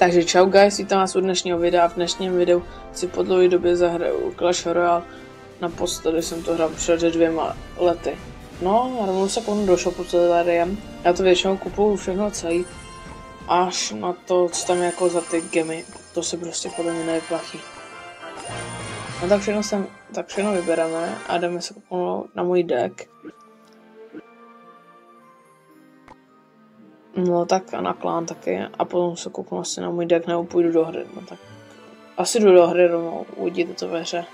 Takže čau guys, vítám vás u dnešního videa. V dnešním videu si po dlouhé době zahraju Clash Royale. Naposledy jsem to hrál před 2 lety. No, já rovnou se komu do shopu, co tady je. Já to většinou kupuju všechno celý. Až na to, co tam je jako za ty gemy. To se prostě podle mě nevyplatí. No tak všechno vybereme a jdeme se kouknout na můj deck. No tak a na klán taky a potom se kouknu asi na můj deck nebo půjdu do hry. No tak asi jdu do hry rovnou, uvidíte to ve hře.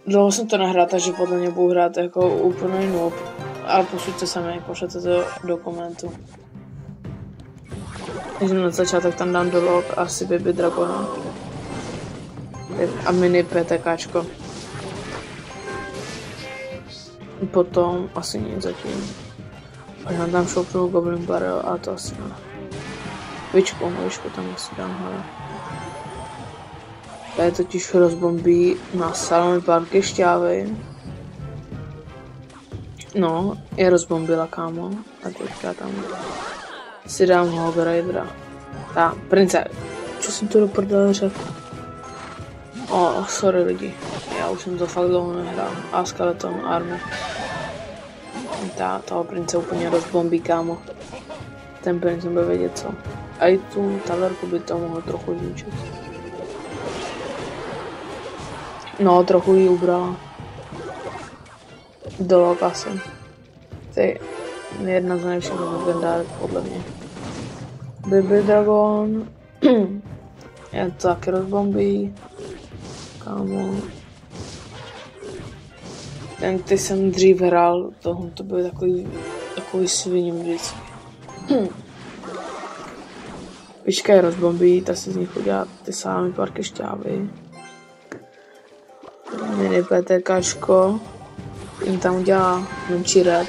Dlouho jsem to nehrál, takže podle mě budu hrát jako úplný noob. Ale posuďte sami, pošlete to do komentu. Takže na začátek tam dám do log asi Baby Dragona. A mini PTKčko. Potom asi nic zatím. A já tam šoupnu Goblin Barrel a to asi ne. Vičku tam asi dám, hele. Tady totiž rozbombí na Salami Parky šťávy. No, je rozbombila, kámo. A teďka tam si dám Hog Ridera. Ta, prince. Co jsem tu do prdele řekl? Sorry lidi. Já už jsem to fakt dlouho nehrál. A Skeleton Army. Toho prince úplně rozbombí, kámo. Ten prince bude vědět co. A i tu taverku by to mohlo trochu zničit. No, trochu ji ubrala. Do log asi. To je jedna z nejlepších legendárek podle mě. Baby Dragon. Je to taky rozbombí. Kámo. Ty jsem dřív hrál, to byly takový svině vždycky. Vička je rozbombí, ta si z nich udělá ty Salami Parky šťávy. Mini PTKčko, jim tam udělá menší rep.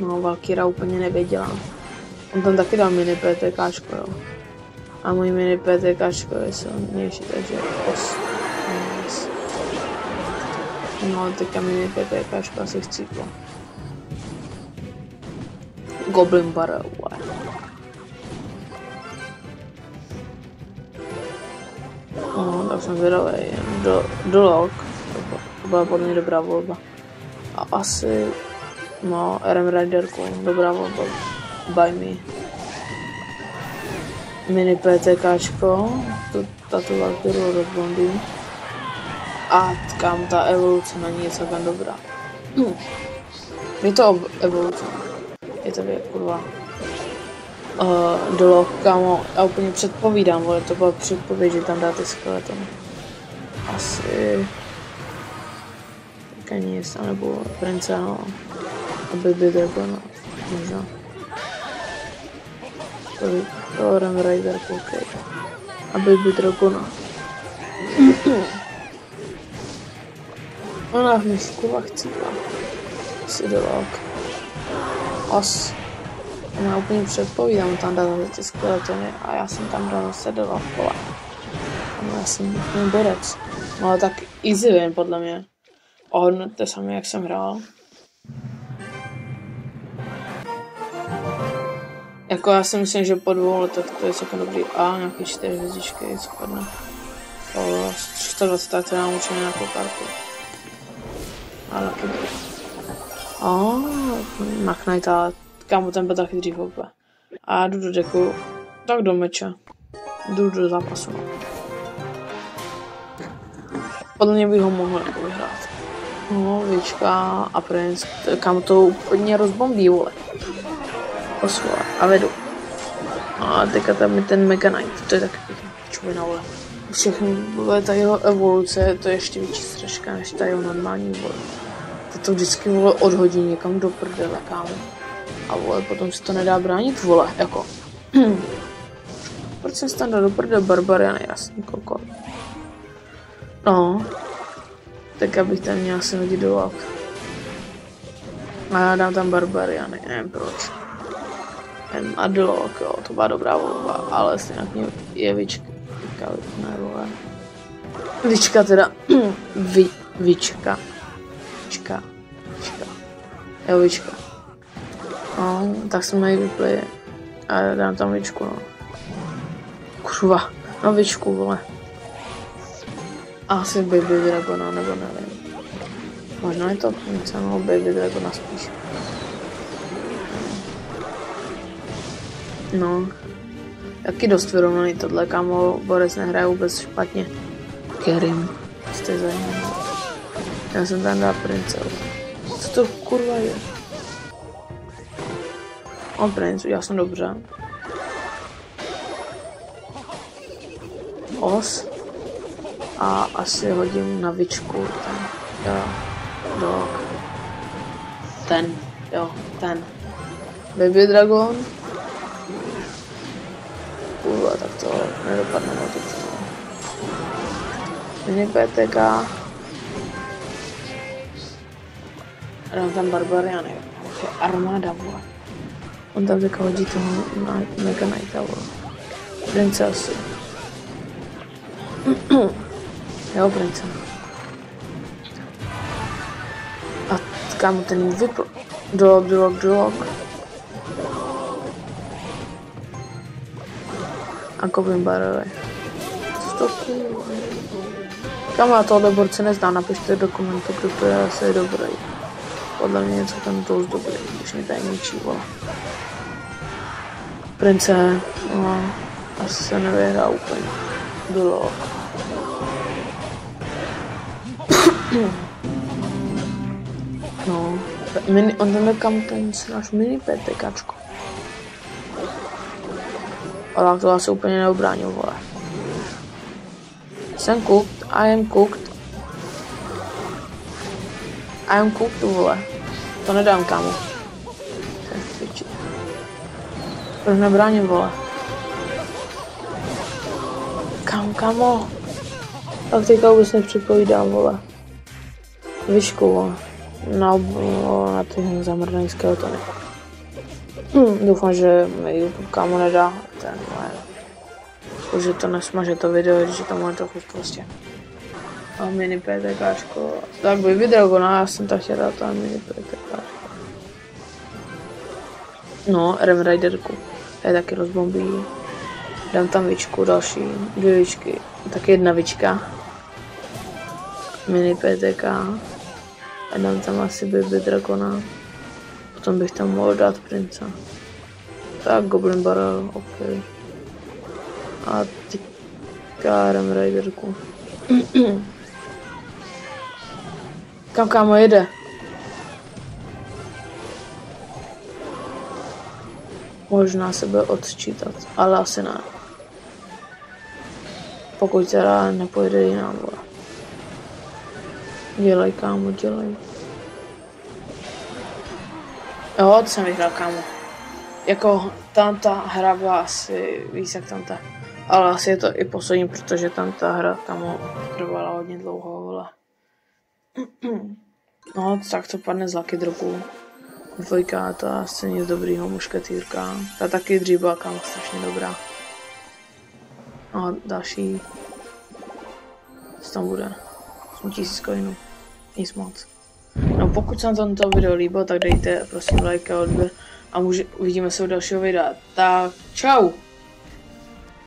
No, Valkyra úplně nevěděla. On tam taky dal mini PTKčko, jo. A můj mini PTKčko je silnější, takže no, teďka mini PTKčko asi chcíplo. Goblin Barrel, no, tak jsem zvědavý do log. To byla podle mě dobrá volba. A asi, no, RM Riderku, dobrá volba. By me. Mini PTKčko, tato Valkyru rozbombí. A kam ta evoluce na ní je celkem dobrá. Je to evoluce. Je to kurva. Dolo, kámo, já úplně předpovídám, vole, to byla předpověď, že tam dá ty skeletony. Asi... Teďka nic, nebo prince, no. A Baby Dragona, možná. To Ram Rider, OK. A Baby Dragona. Ona v mě kurva chcípla. Asi dolog. As. Já úplně předpovídám, tam dal ty skeletony a já jsem tam dal sedela v kole. Já jsem úplně borec. No ale tak easy win podle mě. Ohodnoťte sami, jak jsem hrál. Jako já si myslím, že po 2 letech to je celkem dobrý. A nějaký 4 hvězdičky, super, ne? 320, tak to nám určitě nějakou kartu. Ale na Knighta, kámo, ten byl taky dřív opět. A jdu do deku, tak do meče. Jdu do zápasu. Podle mě bych ho mohl jako vyhrát. No, Vička a Prince, kámo, to úplně rozbombí, vole. Osvole, a vedu. A teďka tam je ten Mega Knight, to je taky čovina, vole. Všechny, vole, ta jeho evoluce, to je ještě větší střeška, než ta jeho normální, vole. To vždycky, vole, odhodí někam do prdele, kámo. A vole, potom si to nedá bránit, vole, jako. Proč jsem tam dal do prdele Barbariany, jasný koko. No. Tak abych tam měl asi hodit do log. A já dám tam Barbariany, nevím proč. A do log, jo, to byla dobrá volba, ale stejně je Vička. Ne, vole. Vička teda. Vička. Jo, Vička. No, tak jsme ji vypli A dám tam Vičku, no. Kurva, no Vičku, vole. Asi Baby Dragona, nebo nevím. Možná je to něco, no Baby Dragona spíš. No. Taky dost vyrovnaný tohle, kámo, Borec nehraje vůbec špatně. Kerim, jste zajímavý. Já jsem tam dal prince. Co to kurva je? On prince, já jsem dobře. Os. A asi hodím na Vičku ten. Jo. Dog. Ten. Baby Dragon. Kurva, tak to nedopadne na to. Mini PTK. Dám tam Barbariany. Je armáda, vole. On tam teďka hodí toho Mega Knighta, vole. Prince asi. Jo, prince. A kámo ten vypl. Dog. A Goblin Barovi. Co to kurva? Kámo, já tohle borce neznám, napište do komentu, kdo to je asi dobrý. Podle mě něco tam dost dobrý, když mě tady ničí, vole. Prince, no, asi se nevyhrá úplně. Dog. No, on tam je kam ten náš mini PTKčko. Ale to asi úplně neobránil, vole. Jsem cooked, I am cooked, vole. To nedám, kámo. Proč nebráním, vole? Kámo. Tak teďka vůbec nepřipovídám, vole. Vičku, vole. Na ty zamrdaný skeletony. Doufám, že mi YouTube kámo nedá ten, že to nesmaže to video, že to má trochu prostě. A mini PTKčko. Tak Baby Dragona, já jsem tak chtěl dát tam mini PTKčko. No, Rem Riderku. To je taky rozbombí. Dám tam Vičku, další 2 Vičky. Tak 1 Vička. Mini PTK. A dám tam asi Baby Dragona. Potom bych tam mohl dát prince. Tak Goblin Barrel, ok. A teďka Rem Riderku. Kam kámo jede? Možná se bude odčítat, ale asi ne. Pokud teda nepojede jinam, vole. Dělej, kámo, dělej. Jo, to jsem vyhrál, kámo. Jako tam ta hra byla asi víc jak tam ta. Ale asi je to i poslední, protože tam ta hra, kámo, trvala hodně dlouho, vole. No, tak to padne z Lucky Dropu. 2, to asi nic dobrýho, mušketýrka. Ta taky dřív byla, kámo, strašně dobrá. No, další. Co tam bude? 1000 coinů. Nic moc. No, pokud se vám tento video líbilo, tak dejte prosím like a odběr a uvidíme se u dalšího videa. Tak čau!